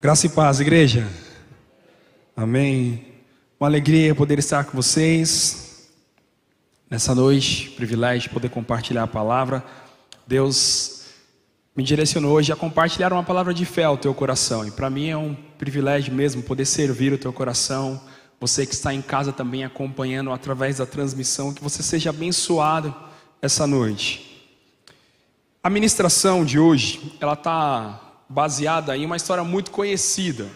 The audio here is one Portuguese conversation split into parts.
Graça e paz, igreja. Amém. Uma alegria poder estar com vocês nessa noite. Privilégio de poder compartilhar a palavra. Deus me direcionou hoje a compartilhar uma palavra de fé ao teu coração. E para mim é um privilégio mesmo poder servir o teu coração. Você que está em casa também acompanhando através da transmissão, que você seja abençoado essa noite. A ministração de hoje, ela está baseada em uma história muito conhecida.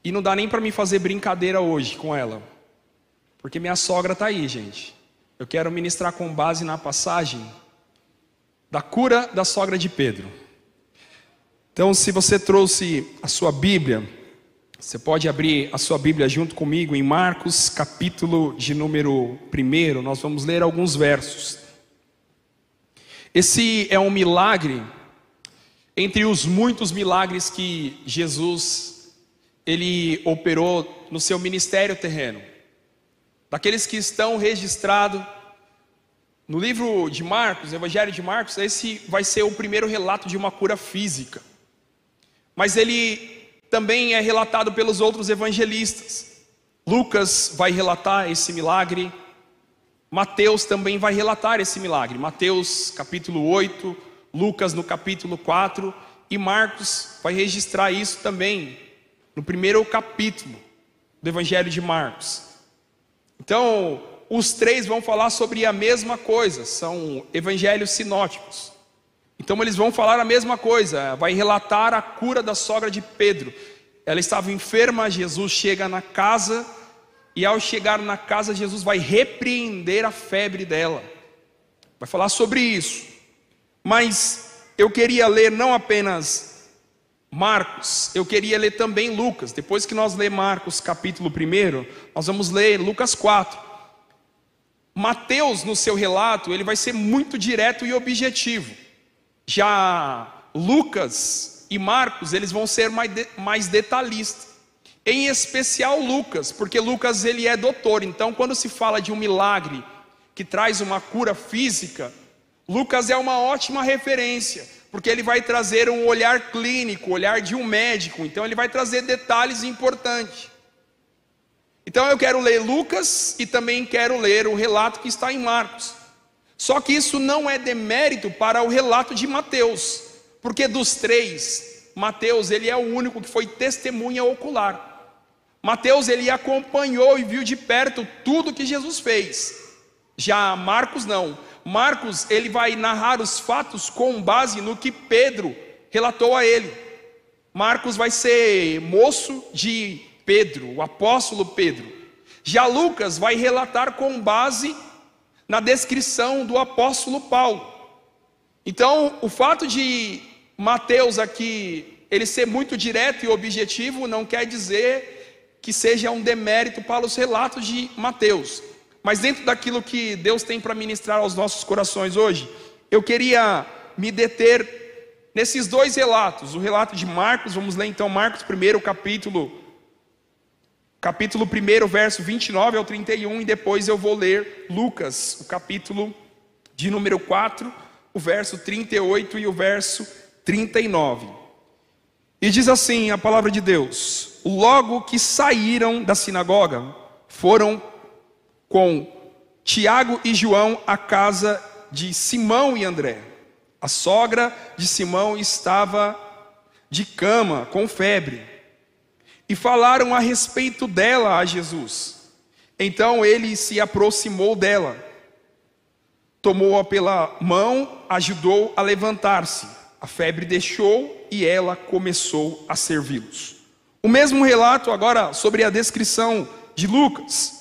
E não dá nem para mim fazer brincadeira hoje com ela, porque minha sogra está aí, gente. Eu quero ministrar com base na passagem da cura da sogra de Pedro. Então, se você trouxe a sua Bíblia, você pode abrir a sua Bíblia junto comigo em Marcos, capítulo de número 1. Nós vamos ler alguns versos. Esse é um milagre entre os muitos milagres que Jesus ele operou no seu ministério terreno. Daqueles que estão registrados no livro de Marcos, no Evangelho de Marcos, esse vai ser o primeiro relato de uma cura física. Mas ele também é relatado pelos outros evangelistas. Lucas vai relatar esse milagre. Mateus também vai relatar esse milagre. Mateus capítulo 8, Lucas no capítulo 4, e Marcos vai registrar isso também no primeiro capítulo do Evangelho de Marcos. Então, os três vão falar sobre a mesma coisa, são evangelhos sinóticos. Então eles vão falar a mesma coisa, vai relatar a cura da sogra de Pedro. Ela estava enferma, Jesus chega na casa, e ao chegar na casa, Jesus vai repreender a febre dela. Vai falar sobre isso. Mas eu queria ler não apenas Marcos, eu queria ler também Lucas. Depois que nós ler Marcos capítulo 1, nós vamos ler Lucas 4. Mateus, no seu relato, ele vai ser muito direto e objetivo. Já Lucas e Marcos, eles vão ser mais detalhistas. Em especial Lucas, porque Lucas ele é doutor. Então quando se fala de um milagre que traz uma cura física, Lucas é uma ótima referência, porque ele vai trazer um olhar clínico, o olhar de um médico. Então ele vai trazer detalhes importantes. Então eu quero ler Lucas e também quero ler o relato que está em Marcos. Só que isso não é demérito para o relato de Mateus, porque dos três, Mateus ele é o único que foi testemunha ocular. Mateus ele acompanhou e viu de perto tudo que Jesus fez. Já Marcos não. Marcos ele vai narrar os fatos com base no que Pedro relatou a ele. Marcos vai ser moço de Pedro, o apóstolo Pedro. Já Lucas vai relatar com base na descrição do apóstolo Paulo. Então o fato de Mateus aqui ele ser muito direto e objetivo não quer dizer que seja um demérito para os relatos de Mateus. Mas dentro daquilo que Deus tem para ministrar aos nossos corações hoje, eu queria me deter nesses dois relatos. O relato de Marcos, vamos ler então Marcos 1, capítulo 1, verso 29 ao 31, e depois eu vou ler Lucas, o capítulo de número 4, o verso 38 e o verso 39. E diz assim a palavra de Deus: logo que saíram da sinagoga, foram com Tiago e João à casa de Simão e André. A sogra de Simão estava de cama, com febre, e falaram a respeito dela a Jesus. Então ele se aproximou dela, tomou-a pela mão, ajudou a levantar-se. A febre deixou e ela começou a servi-los. O mesmo relato agora sobre a descrição de Lucas.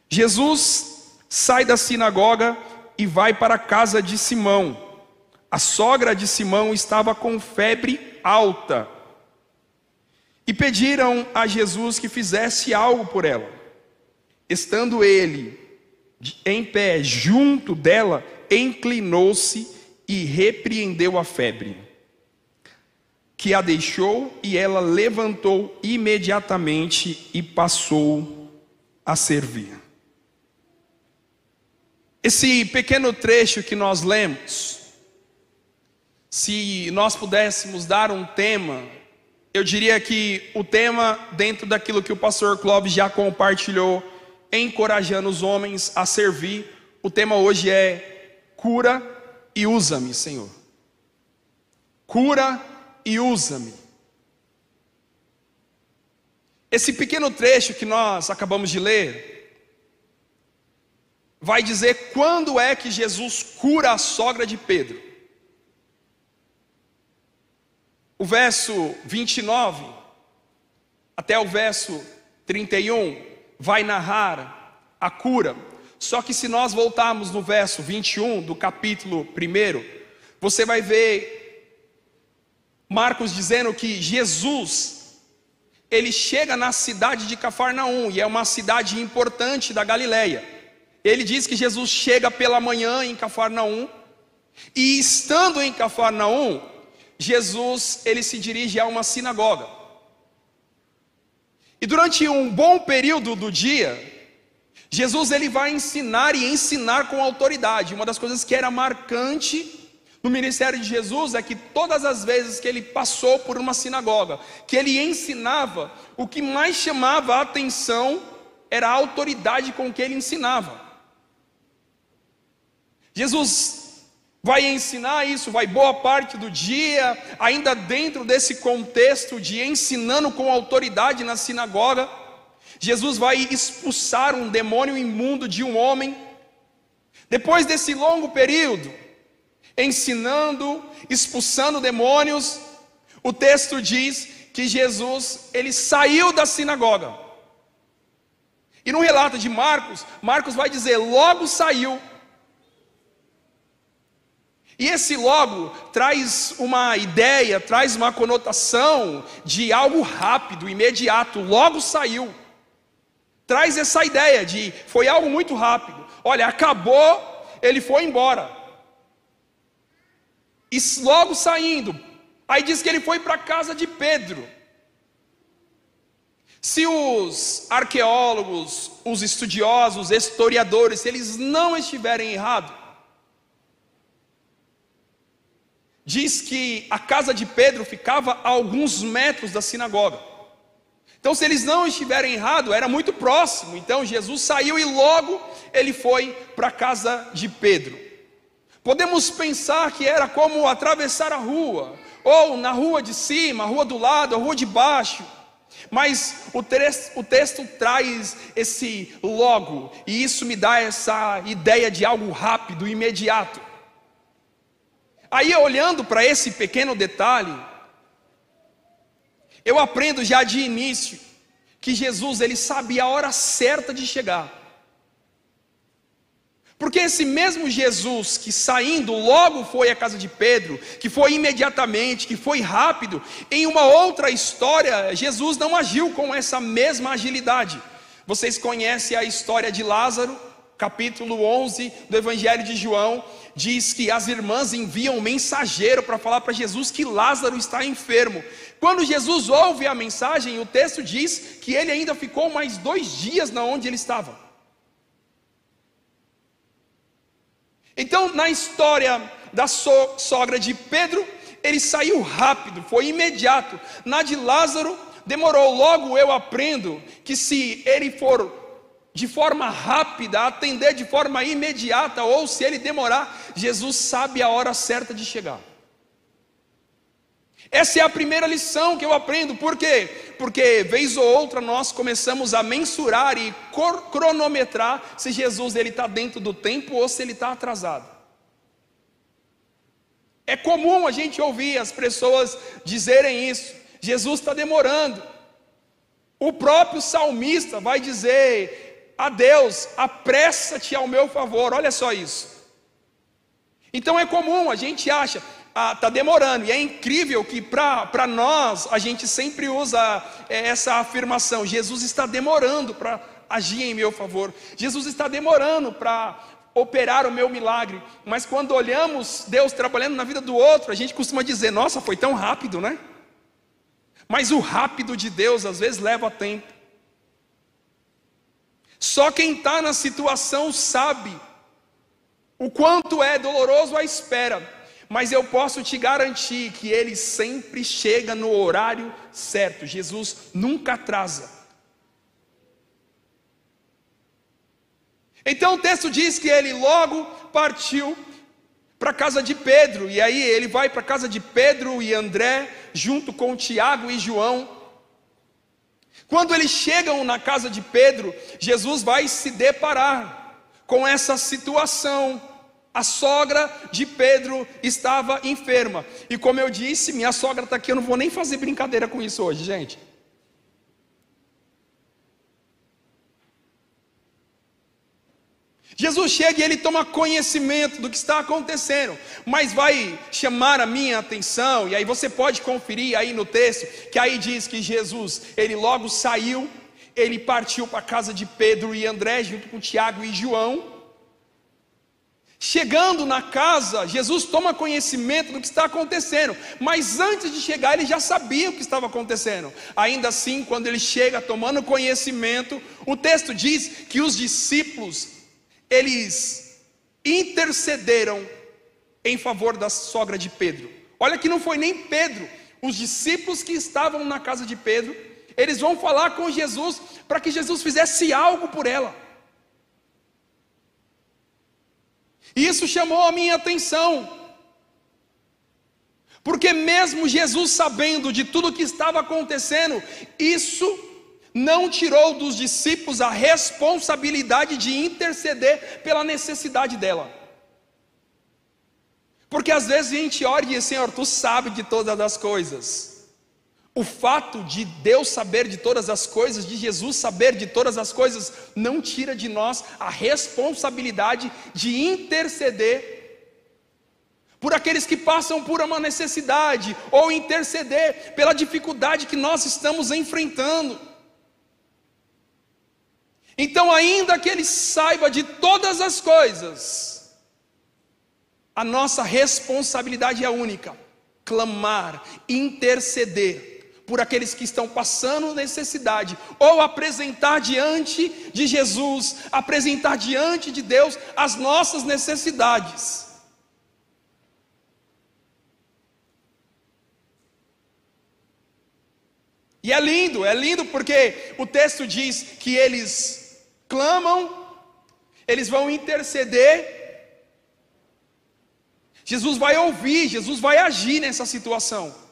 Jesus sai da sinagoga e vai para a casa de Simão. A sogra de Simão estava com febre alta. E pediram a Jesus que fizesse algo por ela. Estando ele em pé junto dela, inclinou-se e repreendeu a febre, que a deixou, e ela levantou imediatamente e passou a servir. Esse pequeno trecho que nós lemos, se nós pudéssemos dar um tema, eu diria que o tema, dentro daquilo que o pastor Clóvis já compartilhou, encorajando os homens a servir, o tema hoje é: cura e usa-me, Senhor. Cura e usa-me. Esse pequeno trecho que nós acabamos de ler vai dizer quando é que Jesus cura a sogra de Pedro. O verso 29 até o verso 31 vai narrar a cura. Só que se nós voltarmos no verso 21 do capítulo 1, você vai ver Marcos dizendo que Jesus, ele chega na cidade de Cafarnaum, e é uma cidade importante da Galileia. Ele diz que Jesus chega pela manhã em Cafarnaum, e estando em Cafarnaum, Jesus, ele se dirige a uma sinagoga. E durante um bom período do dia, Jesus ele vai ensinar, e ensinar com autoridade. Uma das coisas que era marcante no ministério de Jesus é que todas as vezes que ele passou por uma sinagoga, que ele ensinava, o que mais chamava a atenção era a autoridade com que ele ensinava. Jesus vai ensinar isso, vai boa parte do dia, ainda dentro desse contexto de ensinando com autoridade na sinagoga. Jesus vai expulsar um demônio imundo de um homem. Depois desse longo período, ensinando, expulsando demônios, o texto diz que Jesus, ele saiu da sinagoga. E no relato de Marcos, Marcos vai dizer, logo saiu. E esse logo traz uma ideia, traz uma conotação de algo rápido, imediato. Logo saiu. Traz essa ideia de foi algo muito rápido. Olha, acabou, ele foi embora. E logo saindo, aí diz que ele foi para a casa de Pedro. Se os arqueólogos, os estudiosos, historiadores, se eles não estiverem errados, diz que a casa de Pedro ficava a alguns metros da sinagoga. Então, se eles não estiverem errados, era muito próximo. Então, Jesus saiu e logo ele foi para a casa de Pedro. Podemos pensar que era como atravessar a rua, ou na rua de cima, a rua do lado, a rua de baixo. Mas o texto traz esse logo, e isso me dá essa ideia de algo rápido, imediato. Aí, olhando para esse pequeno detalhe, eu aprendo já de início que Jesus, ele sabia a hora certa de chegar. Porque esse mesmo Jesus que saindo logo foi à casa de Pedro, que foi imediatamente, que foi rápido, em uma outra história, Jesus não agiu com essa mesma agilidade. Vocês conhecem a história de Lázaro, capítulo 11 do Evangelho de João. Diz que as irmãs enviam um mensageiro para falar para Jesus que Lázaro está enfermo. Quando Jesus ouve a mensagem, o texto diz que ele ainda ficou mais 2 dias na onde ele estava. Então, na história da sogra de Pedro, ele saiu rápido, foi imediato. Na de Lázaro, demorou. Logo eu aprendo que se ele for de forma rápida, atender de forma imediata, ou se ele demorar, Jesus sabe a hora certa de chegar. Essa é a primeira lição que eu aprendo. Por quê? Porque vez ou outra nós começamos a mensurar e cronometrar se Jesus está dentro do tempo ou se ele está atrasado. É comum a gente ouvir as pessoas dizerem isso. Jesus está demorando. O próprio salmista vai dizer a Deus, apressa-te ao meu favor. Olha só isso. Então é comum, a gente acha, está demorando. E é incrível que para nós, a gente sempre usa essa afirmação: Jesus está demorando para agir em meu favor. Jesus está demorando para operar o meu milagre. Mas quando olhamos Deus trabalhando na vida do outro, a gente costuma dizer: nossa, foi tão rápido, né? Mas o rápido de Deus às vezes leva tempo. Só quem está na situação sabe o quanto é doloroso a espera. mas eu posso te garantir que ele sempre chega no horário certo. Jesus nunca atrasa. Então o texto diz que ele logo partiu para a casa de Pedro, e aí ele vai para a casa de Pedro e André, junto com Tiago e João. Quando eles chegam na casa de Pedro, Jesus vai se deparar com essa situação. A sogra de Pedro estava enferma, e como eu disse, minha sogra está aqui, eu não vou nem fazer brincadeira com isso hoje, gente. Jesus chega e ele toma conhecimento do que está acontecendo, mas vai chamar a minha atenção, e aí você pode conferir aí no texto, que aí diz que Jesus, ele logo saiu, ele partiu para a casa de Pedro e André, junto com Tiago e João. Chegando na casa, Jesus toma conhecimento do que está acontecendo, mas antes de chegar ele já sabia o que estava acontecendo. Ainda assim, quando ele chega tomando conhecimento, o texto diz que os discípulos, eles intercederam em favor da sogra de Pedro. Olha que não foi nem Pedro, os discípulos que estavam na casa de Pedro, eles vão falar com Jesus para que Jesus fizesse algo por ela. E isso chamou a minha atenção, porque mesmo Jesus sabendo de tudo o que estava acontecendo, isso não tirou dos discípulos a responsabilidade de interceder pela necessidade dela. Porque às vezes a gente ora e diz: Senhor, Tu sabes de todas as coisas. O fato de Deus saber de todas as coisas, de Jesus saber de todas as coisas, não tira de nós a responsabilidade de interceder por aqueles que passam por uma necessidade, ou interceder pela dificuldade que nós estamos enfrentando. Então, ainda que ele saiba de todas as coisas, a nossa responsabilidade é única: clamar, interceder por aqueles que estão passando necessidade, ou apresentar diante de Jesus, apresentar diante de Deus as nossas necessidades. E é lindo porque o texto diz que eles clamam, eles vão interceder, Jesus vai ouvir, Jesus vai agir nessa situação.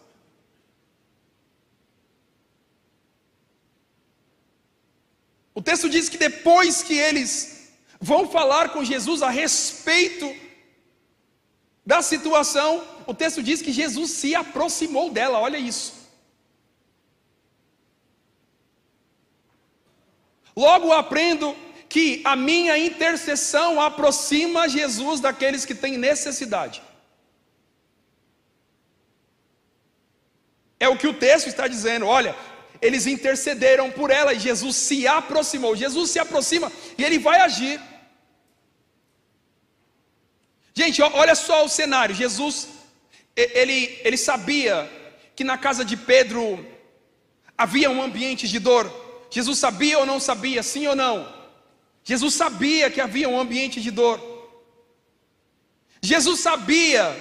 O texto diz que depois que eles vão falar com Jesus a respeito da situação, o texto diz que Jesus se aproximou dela, olha isso. Logo aprendo que a minha intercessão aproxima Jesus daqueles que têm necessidade. É o que o texto está dizendo, olha, eles intercederam por ela e Jesus se aproximou. Jesus se aproxima e ele vai agir. Gente, olha só o cenário. Jesus, ele sabia que na casa de Pedro havia um ambiente de dor. Jesus sabia ou não sabia, sim ou não? Jesus sabia que havia um ambiente de dor. Jesus sabia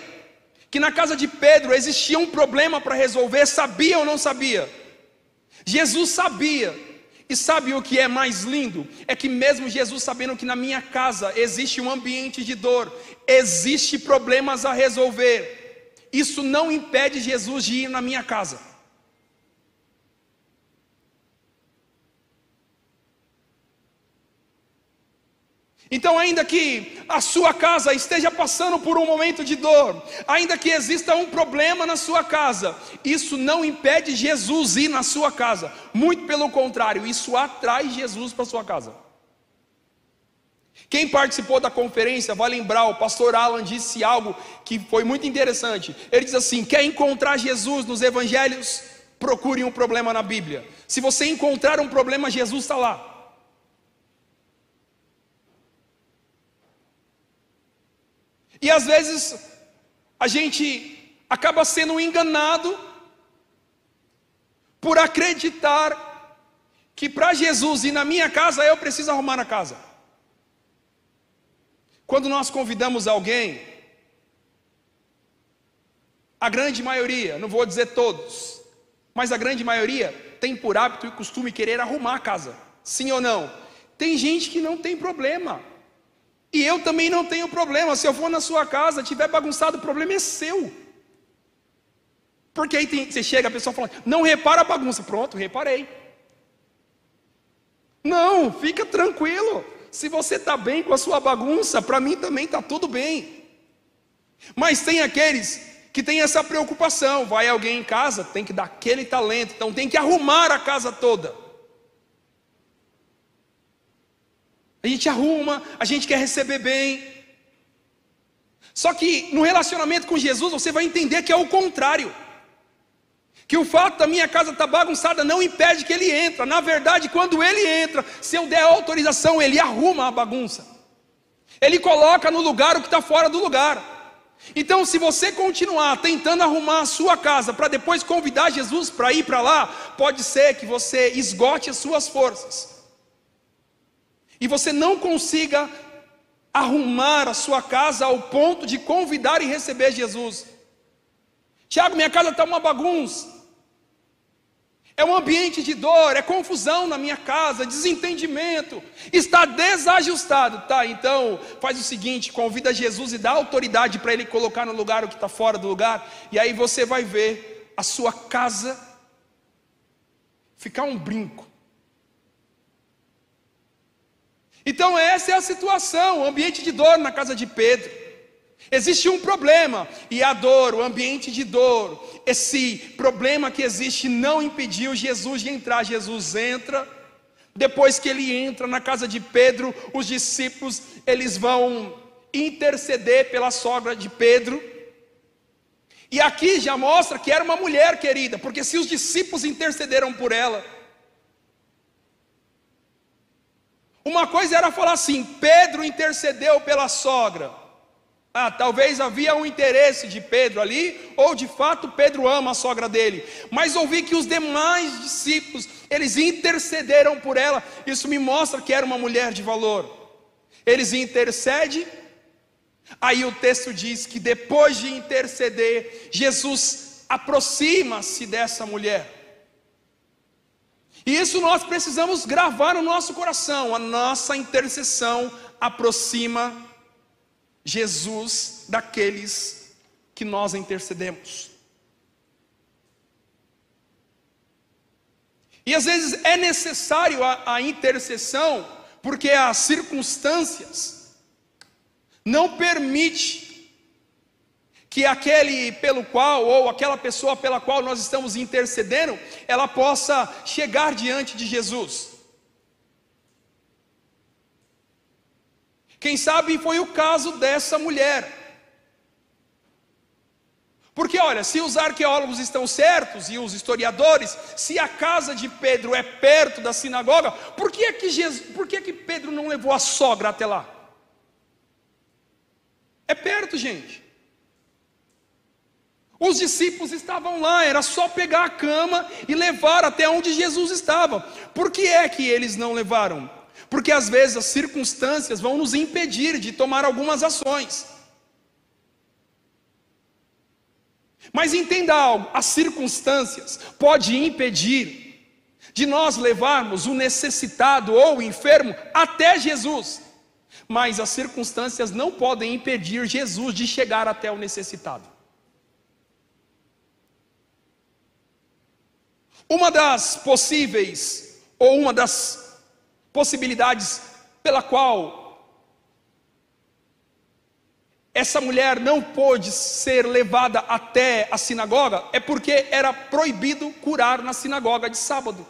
que na casa de Pedro existia um problema para resolver, sabia ou não sabia? Jesus sabia. E sabe o que é mais lindo? É que mesmo Jesus sabendo que na minha casa existe um ambiente de dor, existe problemas a resolver, isso não impede Jesus de ir na minha casa. Então, ainda que a sua casa esteja passando por um momento de dor, ainda que exista um problema na sua casa, isso não impede Jesus ir na sua casa. Muito pelo contrário, isso atrai Jesus para a sua casa. Quem participou da conferência vai lembrar, o pastor Alan disse algo que foi muito interessante. Ele diz assim: quer encontrar Jesus nos evangelhos? Procure um problema na Bíblia. Se você encontrar um problema, Jesus está lá. E às vezes a gente acaba sendo enganado por acreditar que para Jesus ir na minha casa eu preciso arrumar a casa. Quando nós convidamos alguém a grande maioria, não vou dizer todos, mas a grande maioria tem por hábito e costume querer arrumar a casa. Sim ou não? Tem gente que não tem problema. E eu também não tenho problema. Se eu for na sua casa, tiver bagunçado, o problema é seu. Porque aí você chega, a pessoa fala, não repara a bagunça. Pronto, reparei. Não, fica tranquilo. Se você está bem com a sua bagunça, para mim também está tudo bem. Mas tem aqueles que têm essa preocupação. Vai alguém em casa, tem que dar aquele talento. Então tem que arrumar a casa toda. A gente arruma, a gente quer receber bem. Só que no relacionamento com Jesus você vai entender que é o contrário. Que o fato da minha casa estar bagunçada não impede que ele entre. Na verdade, quando ele entra, se eu der autorização, ele arruma a bagunça. Ele coloca no lugar o que está fora do lugar. Então, se você continuar tentando arrumar a sua casa para depois convidar Jesus para ir para lá, pode ser que você esgote as suas forças. E você não consiga arrumar a sua casa ao ponto de convidar e receber Jesus. Tiago, minha casa está uma bagunça. É um ambiente de dor, é confusão na minha casa, desentendimento. Está desajustado. Tá, então faz o seguinte, convida Jesus e dá autoridade para ele colocar no lugar o que está fora do lugar. E aí você vai ver a sua casa ficar um brinco. Então essa é a situação, o ambiente de dor na casa de Pedro. Existe um problema, e a dor, o ambiente de dor, esse problema que existe não impediu Jesus de entrar. Jesus entra. Depois que ele entra na casa de Pedro, os discípulos, eles vão interceder pela sogra de Pedro. E aqui já mostra que era uma mulher querida, porque se os discípulos intercederam por ela, uma coisa era falar assim, Pedro intercedeu pela sogra. Talvez havia um interesse de Pedro ali, ou de fato Pedro ama a sogra dele. Mas ouvi que os demais discípulos, eles intercederam por ela. Isso me mostra que era uma mulher de valor. Eles intercedem. Aí o texto diz que depois de interceder, Jesus aproxima-se dessa mulher. E isso nós precisamos gravar no nosso coração. A nossa intercessão aproxima Jesus daqueles que nós intercedemos. E às vezes é necessário a intercessão, porque as circunstâncias não permitem que aquele pelo qual, ou aquela pessoa pela qual nós estamos intercedendo, ela possa chegar diante de Jesus. Quem sabe foi o caso dessa mulher. Porque olha, se os arqueólogos estão certos, e os historiadores, se a casa de Pedro é perto da sinagoga, por que que Pedro não levou a sogra até lá? É perto, gente. Os discípulos estavam lá, era só pegar a cama e levar até onde Jesus estava. Por que é que eles não levaram? Porque às vezes as circunstâncias vão nos impedir de tomar algumas ações. Mas entenda algo, as circunstâncias podem impedir de nós levarmos o necessitado ou o enfermo até Jesus. Mas as circunstâncias não podem impedir Jesus de chegar até o necessitado. Uma das possíveis, ou uma das possibilidades pela qual essa mulher não pôde ser levada até a sinagoga, é porque era proibido curar na sinagoga de sábado.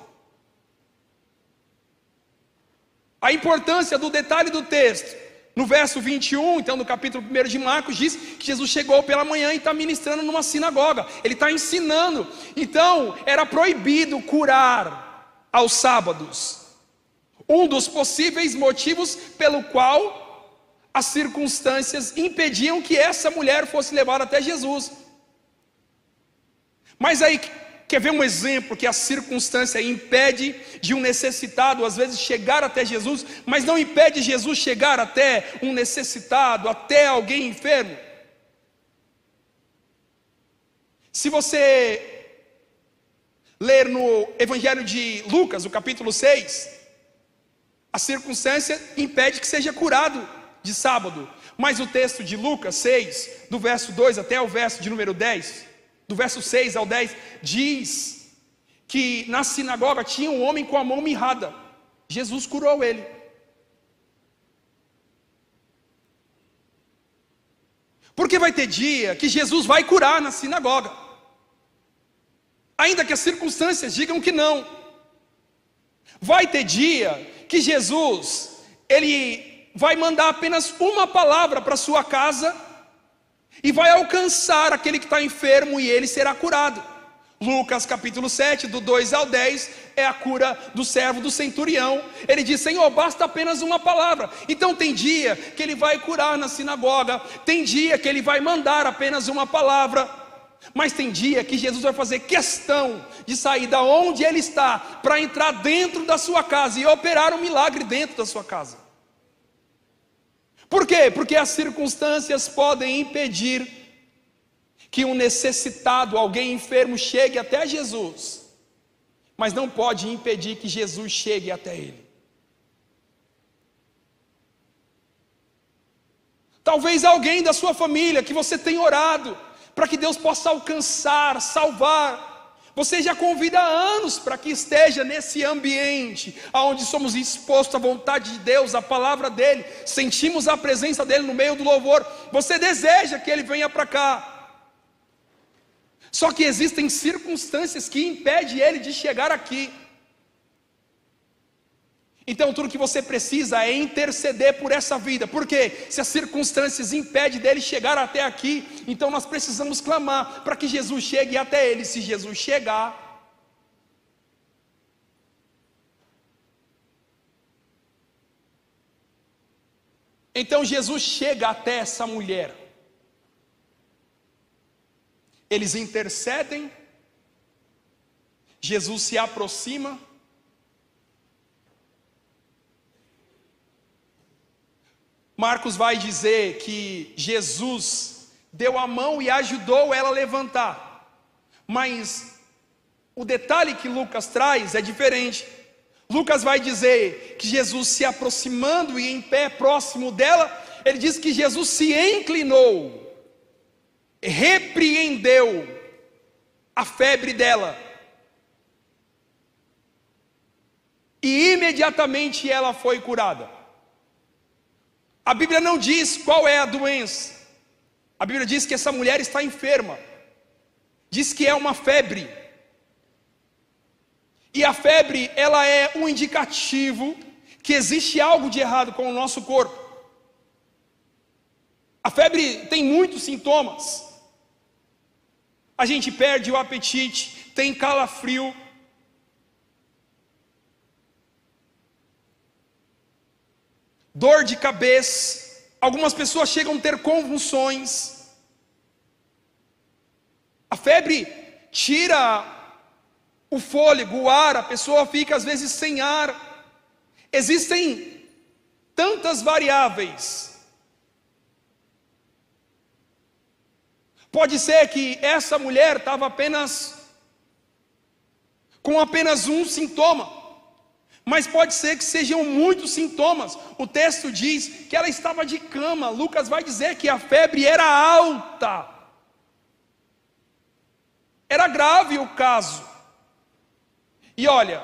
A importância do detalhe do texto, no verso 21, então no capítulo 1 de Marcos, diz que Jesus chegou pela manhã e está ministrando numa sinagoga, ele está ensinando. Então era proibido curar aos sábados. Um dos possíveis motivos pelo qual as circunstâncias impediam que essa mulher fosse levada até Jesus. Mas aí, quer ver um exemplo que a circunstância impede de um necessitado às vezes chegar até Jesus, mas não impede Jesus chegar até um necessitado, até alguém enfermo? Se você ler no Evangelho de Lucas, o capítulo 6, a circunstância impede que seja curado de sábado. Mas o texto de Lucas 6, do verso 2 até o verso de número 10, do verso 6 ao 10, diz que na sinagoga tinha um homem com a mão mirrada. Jesus curou ele. Porque vai ter dia que Jesus vai curar na sinagoga, ainda que as circunstâncias digam que não. Vai ter dia que Jesus, ele vai mandar apenas uma palavra para sua casa e vai alcançar aquele que está enfermo e ele será curado. Lucas capítulo 7, do 2 ao 10, é a cura do servo do centurião. Ele diz: Senhor, basta apenas uma palavra. Então tem dia que ele vai curar na sinagoga, tem dia que ele vai mandar apenas uma palavra, mas tem dia que Jesus vai fazer questão de sair da onde ele está, para entrar dentro da sua casa e operar um milagre dentro da sua casa. Por quê? Porque as circunstâncias podem impedir que um necessitado, alguém enfermo, chegue até Jesus, mas não pode impedir que Jesus chegue até ele. Talvez alguém da sua família que você tem orado para que Deus possa alcançar, salvar, você já convida há anos para que esteja nesse ambiente onde somos expostos à vontade de Deus, à palavra dele, sentimos a presença dele no meio do louvor. Você deseja que ele venha para cá, só que existem circunstâncias que impedem ele de chegar aqui. Então tudo que você precisa é interceder por essa vida. Porque se as circunstâncias impedem dele chegar até aqui, então nós precisamos clamar para que Jesus chegue até ele. Se Jesus chegar, então Jesus chega até essa mulher. Eles intercedem, Jesus se aproxima, Marcos vai dizer que Jesus deu a mão e ajudou ela a levantar, mas o detalhe que Lucas traz é diferente. Lucas vai dizer que Jesus, se aproximando e em pé próximo dela, ele diz que Jesus se inclinou, repreendeu a febre dela, e imediatamente ela foi curada. A Bíblia não diz qual é a doença, a Bíblia diz que essa mulher está enferma, diz que é uma febre, e a febre, ela é um indicativo que existe algo de errado com o nosso corpo. A febre tem muitos sintomas. A gente perde o apetite, tem calafrio, dor de cabeça, algumas pessoas chegam a ter convulsões. A febre tira o fôlego, o ar, a pessoa fica às vezes sem ar. Existem tantas variáveis. Pode ser que essa mulher estava com apenas um sintoma, mas pode ser que sejam muitos sintomas. O texto diz que ela estava de cama. Lucas vai dizer que a febre era alta, era grave o caso. E olha,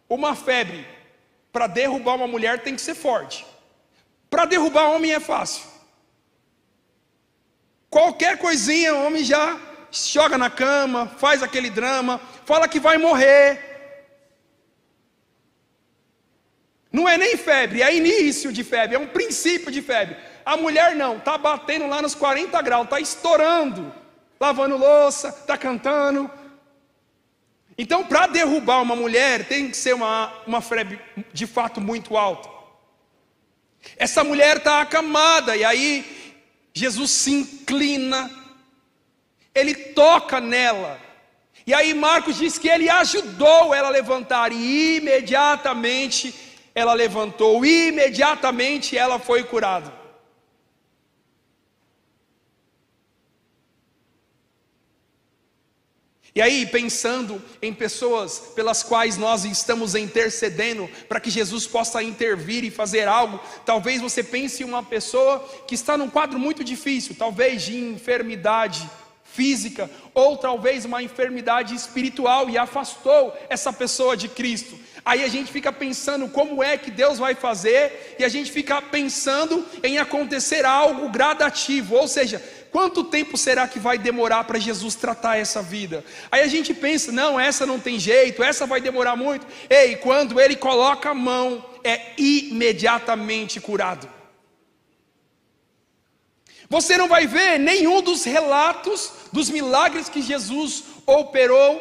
uma febre para derrubar uma mulher tem que ser forte. Para derrubar homem é fácil. Qualquer coisinha, o homem já joga na cama, faz aquele drama, fala que vai morrer. Não é nem febre, é início de febre, é um princípio de febre. A mulher não, está batendo lá nos 40 graus, está estourando, lavando louça, está cantando. Então, para derrubar uma mulher, tem que ser uma febre de fato muito alta. Essa mulher está acamada, e aí Jesus se inclina, ele toca nela, e aí Marcos diz que ele ajudou ela a levantar, e imediatamente ela levantou, imediatamente ela foi curada. E aí, pensando em pessoas pelas quais nós estamos intercedendo para que Jesus possa intervir e fazer algo, talvez você pense em uma pessoa que está num quadro muito difícil, talvez de enfermidade física, ou talvez uma enfermidade espiritual, e afastou essa pessoa de Cristo. Aí a gente fica pensando como é que Deus vai fazer, e a gente fica pensando em acontecer algo gradativo, ou seja, quanto tempo será que vai demorar para Jesus tratar essa vida? Aí a gente pensa, não, essa não tem jeito, essa vai demorar muito. Ei, quando Ele coloca a mão, é imediatamente curado. Você não vai ver nenhum dos relatos dos milagres que Jesus operou.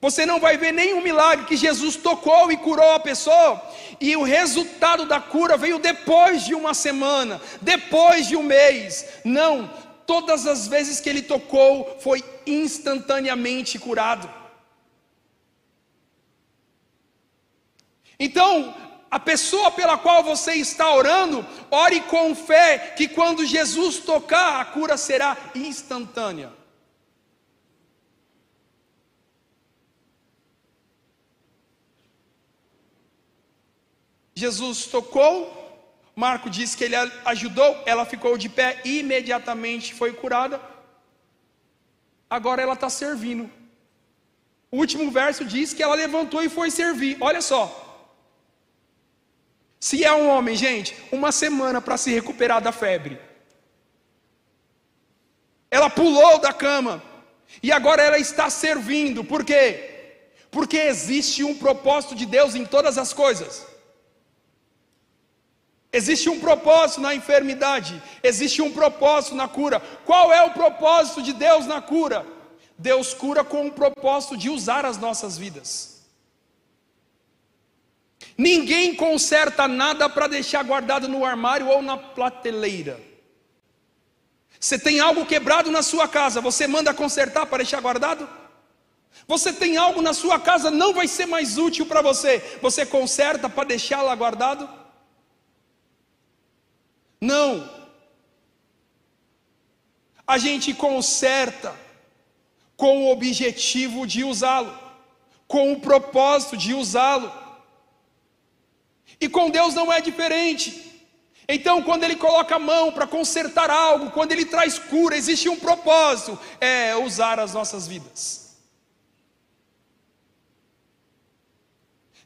Você não vai ver nenhum milagre que Jesus tocou e curou a pessoa, e o resultado da cura veio depois de uma semana, depois de um mês. Não, todas as vezes que Ele tocou, foi instantaneamente curado. Então, a pessoa pela qual você está orando, ore com fé, que quando Jesus tocar, a cura será instantânea. Jesus tocou, Marco diz que Ele ajudou, ela ficou de pé, imediatamente foi curada. Agora ela está servindo. O último verso diz que ela levantou e foi servir. Olha só. Se é um homem, gente, uma semana para se recuperar da febre. Ela pulou da cama e agora ela está servindo. Por quê? Porque existe um propósito de Deus em todas as coisas. Existe um propósito na enfermidade, existe um propósito na cura. Qual é o propósito de Deus na cura? Deus cura com o propósito de usar as nossas vidas. Ninguém conserta nada para deixar guardado no armário ou na prateleira. Você tem algo quebrado na sua casa, você manda consertar para deixar guardado? Você tem algo na sua casa, não vai ser mais útil para você, você conserta para deixar lá guardado? Não. A gente conserta com o objetivo de usá-lo, com o propósito de usá-lo. E com Deus não é diferente. Então, quando Ele coloca a mão para consertar algo, quando Ele traz cura, existe um propósito, é usar as nossas vidas.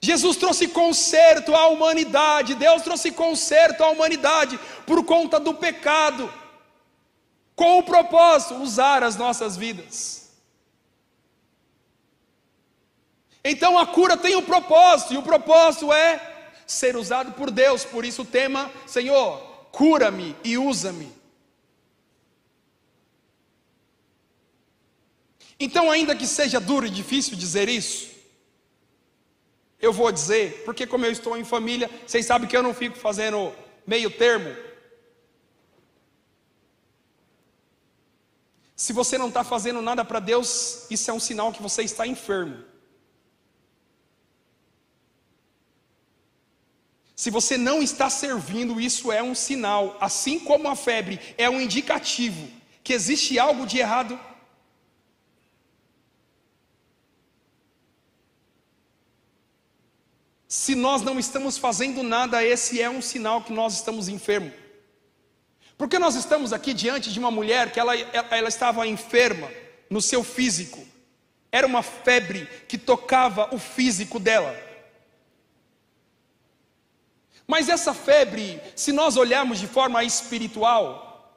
Jesus trouxe conserto à humanidade, Deus trouxe conserto à humanidade por conta do pecado, com o propósito, usar as nossas vidas. Então a cura tem um propósito, e o propósito é ser usado por Deus. Por isso o tema, Senhor, cura-me e usa-me. Então, ainda que seja duro e difícil dizer isso, eu vou dizer, porque como eu estou em família, vocês sabem que eu não fico fazendo meio termo. Se você não está fazendo nada para Deus, isso é um sinal que você está enfermo. Se você não está servindo, isso é um sinal, assim como a febre é um indicativo que existe algo de errado. Se nós não estamos fazendo nada, esse é um sinal que nós estamos enfermos. Porque nós estamos aqui diante de uma mulher que ela estava enferma no seu físico. Era uma febre que tocava o físico dela. Mas essa febre, se nós olharmos de forma espiritual,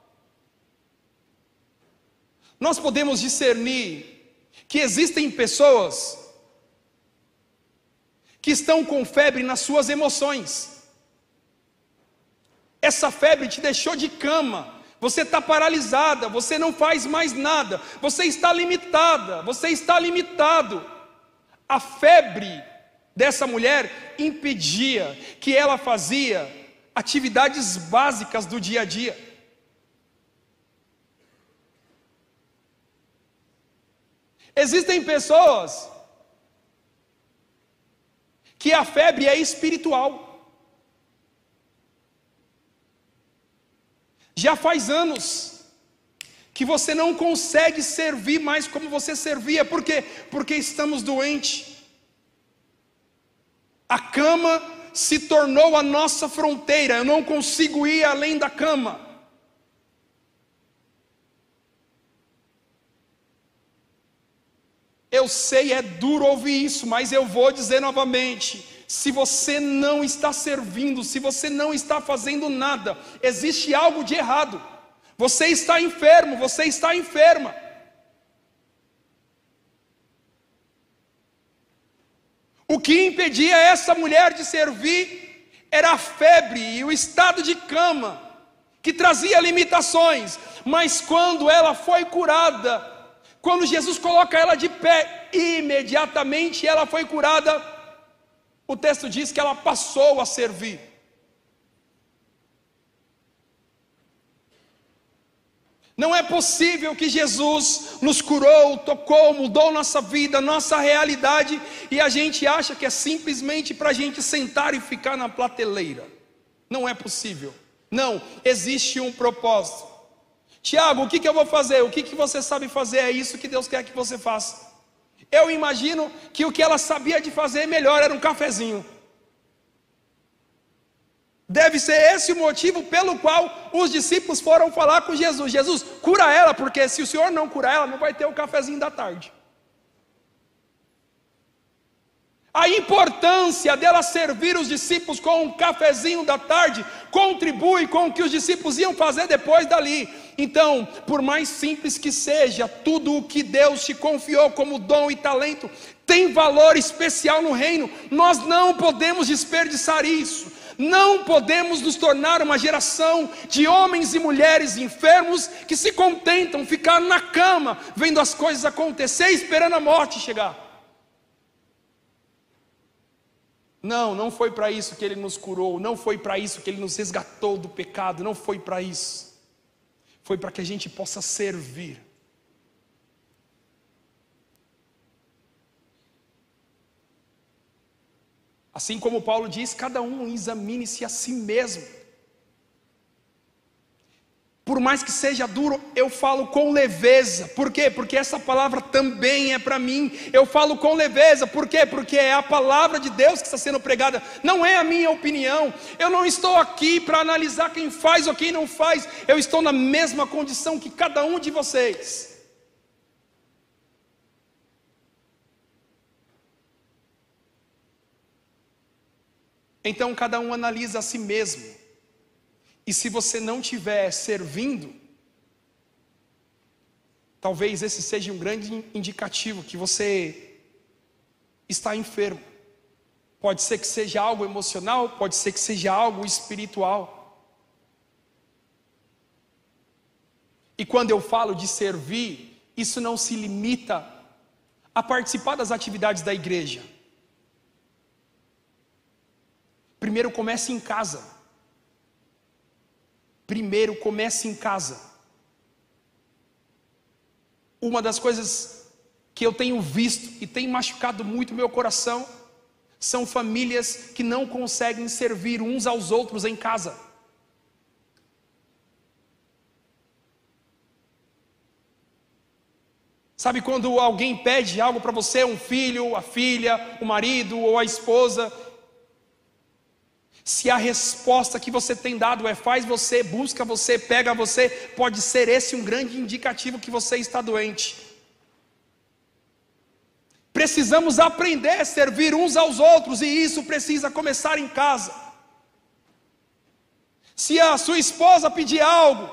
nós podemos discernir que existem pessoas que estão com febre nas suas emoções. Essa febre te deixou de cama, você está paralisada, você não faz mais nada, você está limitada, você está limitado. A febre dessa mulher impedia que ela fazia atividades básicas do dia a dia. Existem pessoas que a febre é espiritual. Já faz anos que você não consegue servir mais como você servia. Por quê? Porque estamos doentes. A cama se tornou a nossa fronteira. Eu não consigo ir além da cama. Eu sei, é duro ouvir isso, mas eu vou dizer novamente: se você não está servindo, se você não está fazendo nada, existe algo de errado. Você está enfermo, você está enferma. O que impedia essa mulher de servir era a febre e o estado de cama, que trazia limitações. Mas quando ela foi curada, quando Jesus coloca ela de pé, imediatamente ela foi curada. O texto diz que ela passou a servir. Não é possível que Jesus nos curou, tocou, mudou nossa vida, nossa realidade, e a gente acha que é simplesmente para a gente sentar e ficar na prateleira. Não é possível. Não, existe um propósito. Tiago, o que eu vou fazer? O que você sabe fazer? É isso que Deus quer que você faça. Eu imagino que o que ela sabia de fazer melhor era um cafezinho. Deve ser esse o motivo pelo qual os discípulos foram falar com Jesus: Jesus, cura ela, porque se o Senhor não curar ela, não vai ter o cafezinho da tarde. A importância dela servir os discípulos com um cafezinho da tarde contribui com o que os discípulos iam fazer depois dali. Então, por mais simples que seja, tudo o que Deus te confiou como dom e talento tem valor especial no reino. Nós não podemos desperdiçar isso. Não podemos nos tornar uma geração de homens e mulheres enfermos que se contentam ficar na cama, vendo as coisas acontecer, esperando a morte chegar. Não foi para isso que Ele nos curou, não foi para isso que Ele nos resgatou do pecado, não foi para isso. Foi para que a gente possa servir. Assim como Paulo diz, cada um examine-se a si mesmo. Por mais que seja duro, eu falo com leveza. Por quê? Porque essa palavra também é para mim. Eu falo com leveza. Por quê? Porque é a palavra de Deus que está sendo pregada. Não é a minha opinião. Eu não estou aqui para analisar quem faz ou quem não faz. Eu estou na mesma condição que cada um de vocês. Então cada um analisa a si mesmo. E se você não estiver servindo, talvez esse seja um grande indicativo que você está enfermo. Pode ser que seja algo emocional, pode ser que seja algo espiritual. E quando eu falo de servir, isso não se limita a participar das atividades da igreja. Primeiro comece em casa. Primeiro comece em casa. Uma das coisas que eu tenho visto e tem machucado muito meu coração são famílias que não conseguem servir uns aos outros em casa. Sabe quando alguém pede algo para você, um filho, a filha, o marido ou a esposa? Se a resposta que você tem dado é faz você, busca você, pega você, pode ser esse um grande indicativo que você está doente. Precisamos aprender a servir uns aos outros, e isso precisa começar em casa. Se a sua esposa pedir algo,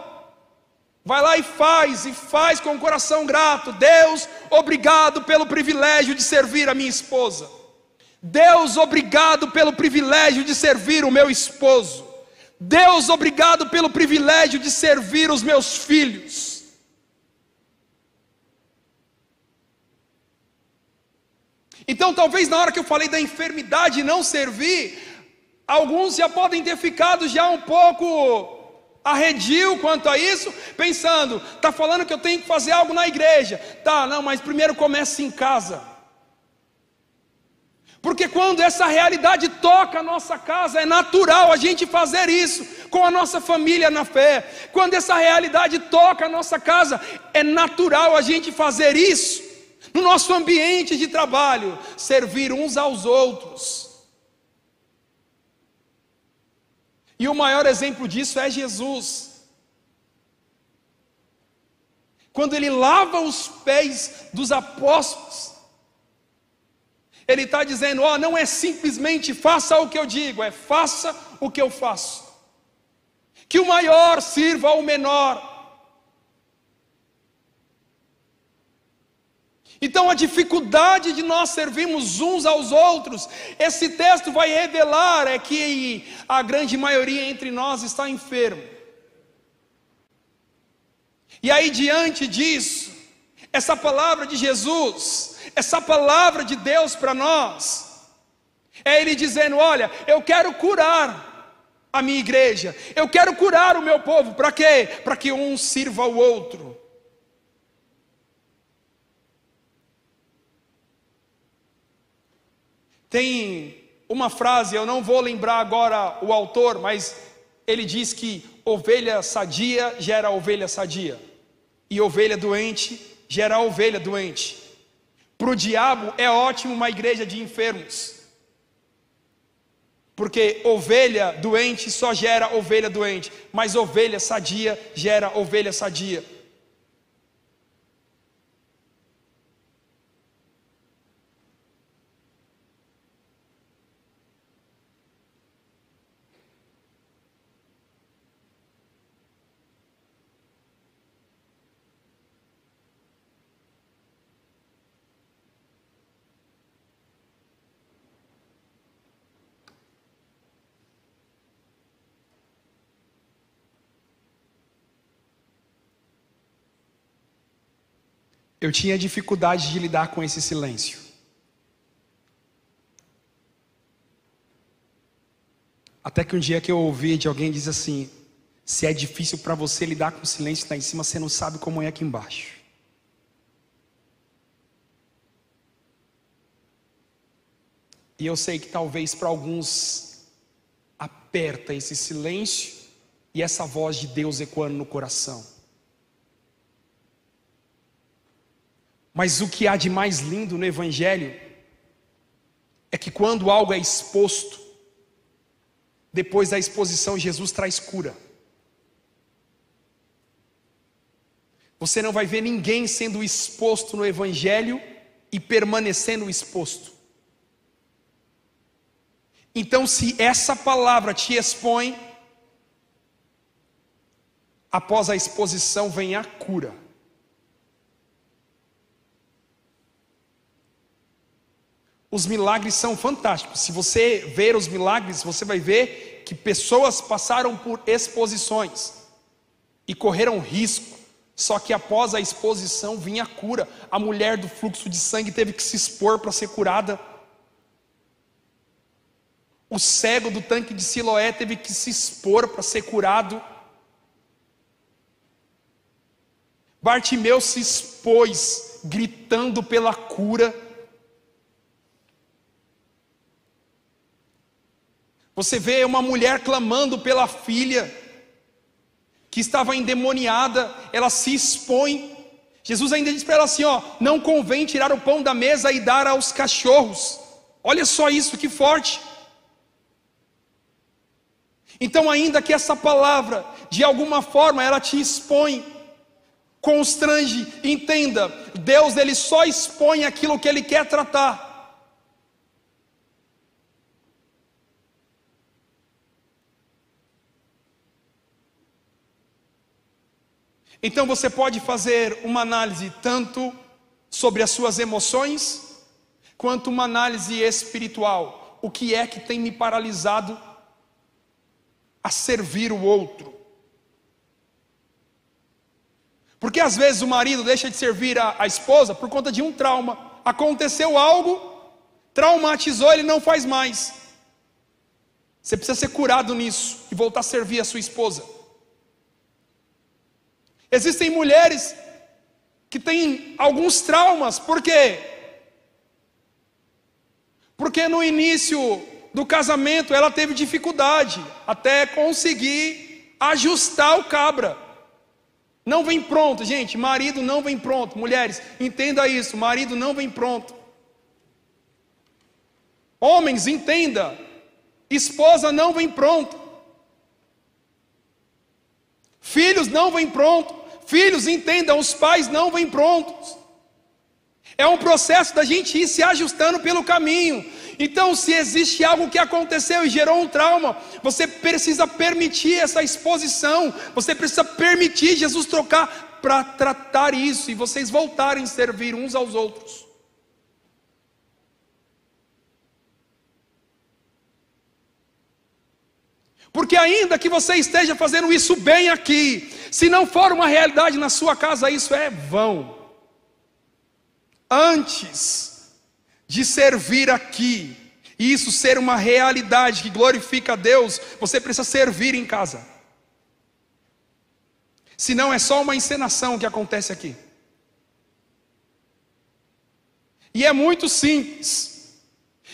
vai lá e faz com o coração grato. Deus, obrigado pelo privilégio de servir a minha esposa. Deus, obrigado pelo privilégio de servir o meu esposo. Deus, obrigado pelo privilégio de servir os meus filhos. Então talvez na hora que eu falei da enfermidade não servir, alguns já podem ter ficado já um pouco arredio quanto a isso, pensando, está falando que eu tenho que fazer algo na igreja. Tá, não, mas primeiro comece em casa. Porque quando essa realidade toca a nossa casa, é natural a gente fazer isso. com a nossa família na fé, quando essa realidade toca a nossa casa, é natural a gente fazer isso, no nosso ambiente de trabalho, servir uns aos outros. E o maior exemplo disso é Jesus. Quando ele lava os pés dos apóstolos, ele está dizendo, não é simplesmente faça o que eu digo, é faça o que eu faço. Que o maior sirva ao menor. Então a dificuldade de nós servirmos uns aos outros, esse texto vai revelar é que a grande maioria entre nós está enfermo. E aí diante disso, essa palavra de Jesus, essa palavra de Deus para nós, é Ele dizendo, olha, eu quero curar a minha igreja, eu quero curar o meu povo, para quê? Para que um sirva ao outro. Tem uma frase, eu não vou lembrar agora o autor, mas ele diz que ovelha sadia gera ovelha sadia, e ovelha doente gera ovelha doente. Para o diabo é ótimo uma igreja de enfermos, porque ovelha doente só gera ovelha doente, mas ovelha sadia gera ovelha sadia. Eu tinha dificuldade de lidar com esse silêncio. Até que um dia que eu ouvi de alguém diz assim, se é difícil para você lidar com o silêncio lá em cima, você não sabe como é aqui embaixo. E eu sei que talvez para alguns aperta esse silêncio e essa voz de Deus ecoando no coração. Mas o que há de mais lindo no Evangelho é que quando algo é exposto, depois da exposição Jesus traz cura. Você não vai ver ninguém sendo exposto no Evangelho e permanecendo exposto. Então, se essa palavra te expõe, após a exposição vem a cura. Os milagres são fantásticos. Se você ver os milagres, você vai ver que pessoas passaram por exposições e correram risco, só que após a exposição vinha a cura. A mulher do fluxo de sangue teve que se expor para ser curada. O cego do tanque de Siloé teve que se expor para ser curado. Bartimeu se expôs, gritando pela cura. Você vê uma mulher clamando pela filha, que estava endemoniada, ela se expõe. Jesus ainda diz para ela assim, não convém tirar o pão da mesa e dar aos cachorros. Olha só isso, que forte. Então ainda que essa palavra, de alguma forma, ela te expõe, constrange, entenda, Deus ele só expõe aquilo que Ele quer tratar. Então você pode fazer uma análise tanto sobre as suas emoções, quanto uma análise espiritual. O que é que tem me paralisado a servir o outro? Porque às vezes o marido deixa de servir a esposa por conta de um trauma. Aconteceu algo, traumatizou, ele não faz mais. Você precisa ser curado nisso e voltar a servir a sua esposa. Existem mulheres que têm alguns traumas, por quê? Porque no início do casamento, ela teve dificuldade até conseguir ajustar o cabra. Não vem pronto, gente. Marido não vem pronto. Mulheres, entenda isso. Marido não vem pronto. Homens, entenda. Esposa não vem pronto. Filhos não vêm pronto. Filhos, entendam, os pais não vêm prontos. É um processo da gente ir se ajustando pelo caminho. Então, se existe algo que aconteceu e gerou um trauma, você precisa permitir essa exposição. Você precisa permitir Jesus trocar para tratar isso e vocês voltarem a servir uns aos outros. Porque ainda que você esteja fazendo isso bem aqui, se não for uma realidade na sua casa, isso é vão. Antes de servir aqui, e isso ser uma realidade que glorifica a Deus, você precisa servir em casa. Senão é só uma encenação que acontece aqui. E é muito simples.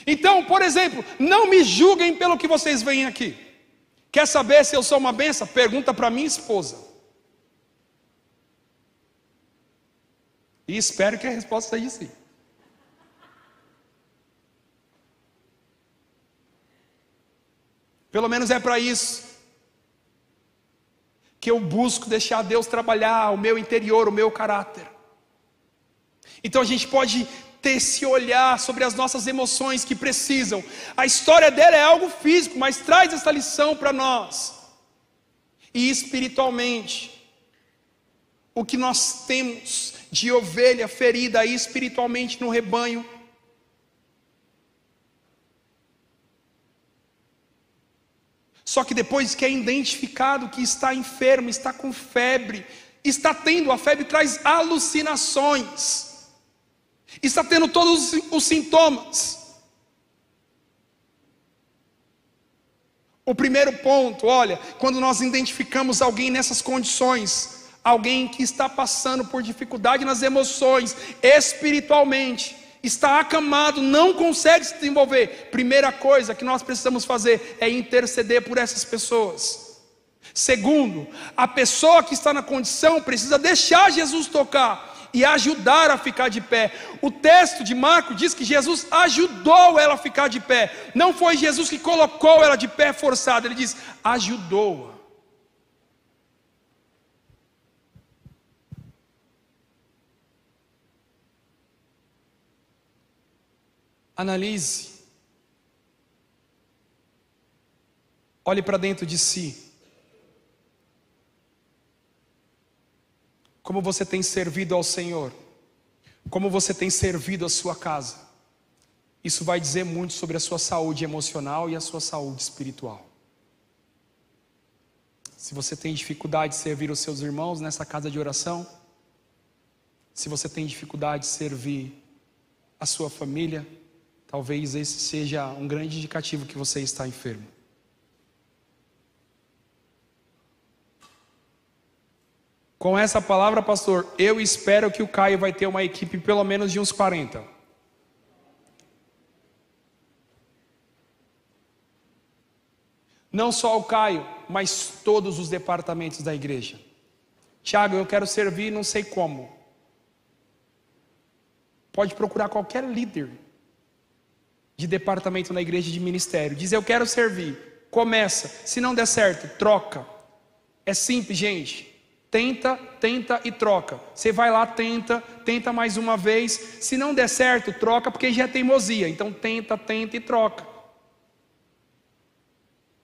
Então, por exemplo, não me julguem pelo que vocês veem aqui. Quer saber se eu sou uma benção? Pergunta para minha esposa. E espero que a resposta seja sim. Pelo menos é para isso que eu busco deixar Deus trabalhar o meu interior, o meu caráter. Então a gente pode ter esse olhar sobre as nossas emoções que precisam. A história dela é algo físico, mas traz essa lição para nós. E espiritualmente, o que nós temos de ovelha ferida aí espiritualmente no rebanho, só que depois que é identificado que está enfermo, está com febre, está tendo, a febre traz alucinações, está tendo todos os sintomas. O primeiro ponto, olha, quando nós identificamos alguém nessas condições, alguém que está passando por dificuldade nas emoções, espiritualmente, está acamado, não consegue se desenvolver, primeira coisa que nós precisamos fazer é interceder por essas pessoas. Segundo, a pessoa que está na condição precisa deixar Jesus tocar e ajudar a ficar de pé. O texto de Marcos diz que Jesus ajudou ela a ficar de pé. Não foi Jesus que colocou ela de pé forçado, ele diz, ajudou-a. Analise. Olhe para dentro de si. Como você tem servido ao Senhor? Como você tem servido a sua casa? Isso vai dizer muito sobre a sua saúde emocional e a sua saúde espiritual. Se você tem dificuldade de servir os seus irmãos nessa casa de oração, se você tem dificuldade de servir a sua família, talvez esse seja um grande indicativo que você está enfermo. Com essa palavra, pastor, eu espero que o Caio vai ter uma equipe pelo menos de uns 40. Não só o Caio, mas todos os departamentos da igreja. Tiago, eu quero servir, não sei como. Pode procurar qualquer líder de departamento na igreja, de ministério. Diz, eu quero servir. Começa. Se não der certo, troca. É simples, gente. Tenta e troca. Você vai lá, tenta mais uma vez. Se não der certo, troca, porque já é teimosia. Então tenta e troca.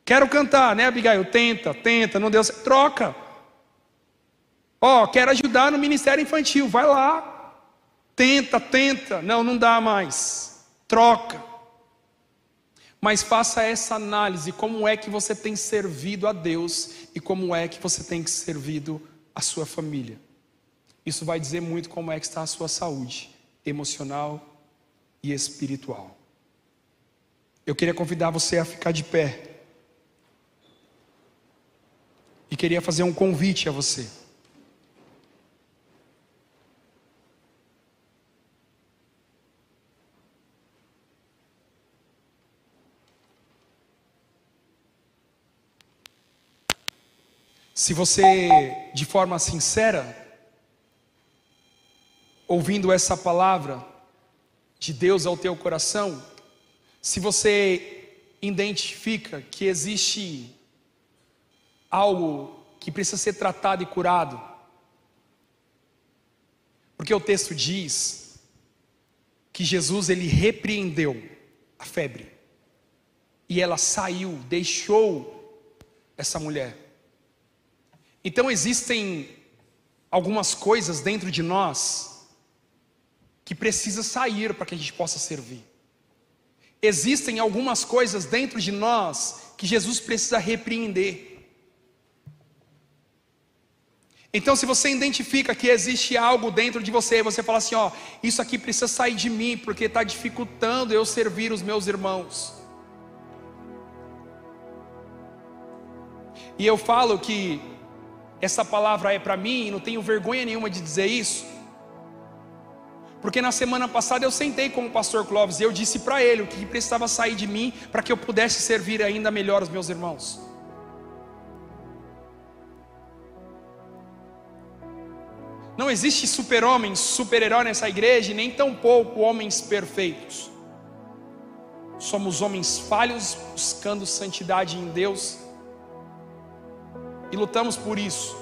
Quero cantar, né, Abigail? Tenta, não deu certo, troca. Quero ajudar no ministério infantil, vai lá. Tenta, não dá mais. Troca. Mas faça essa análise, como é que você tem servido a Deus e como é que você tem servido a sua família. Isso vai dizer muito como é que está a sua saúde emocional e espiritual. Eu queria convidar você a ficar de pé. E queria fazer um convite a você. Se você, de forma sincera, ouvindo essa palavra de Deus ao teu coração, se você identifica que existe algo que precisa ser tratado e curado, porque o texto diz que Jesus, ele repreendeu a febre, e ela saiu, deixou essa mulher. Então existem algumas coisas dentro de nós que precisa sair para que a gente possa servir. Existem algumas coisas dentro de nós que Jesus precisa repreender. Então, se você identifica que existe algo dentro de você, e você fala assim, ó, isso aqui precisa sair de mim, porque está dificultando eu servir os meus irmãos. E eu falo que essa palavra é para mim, e não tenho vergonha nenhuma de dizer isso, porque na semana passada eu sentei com o pastor Clóvis e eu disse para ele o que precisava sair de mim para que eu pudesse servir ainda melhor os meus irmãos. Não existe super-homem, super-herói nessa igreja, nem tampouco homens perfeitos. Somos homens falhos, buscando santidade em Deus, e lutamos por isso.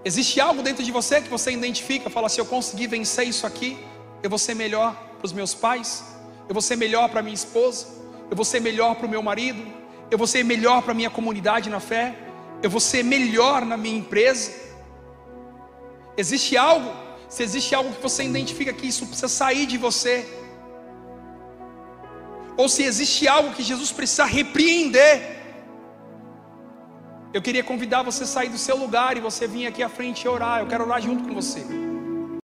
Existe algo dentro de você que você identifica, fala assim, eu consegui vencer isso aqui, eu vou ser melhor para os meus pais, eu vou ser melhor para minha esposa, eu vou ser melhor para o meu marido, eu vou ser melhor para a minha comunidade na fé, eu vou ser melhor na minha empresa. Existe algo, se existe algo que você identifica que isso precisa sair de você, ou se existe algo que Jesus precisa repreender, eu queria convidar você a sair do seu lugar e você vir aqui à frente e orar. Eu quero orar junto com você.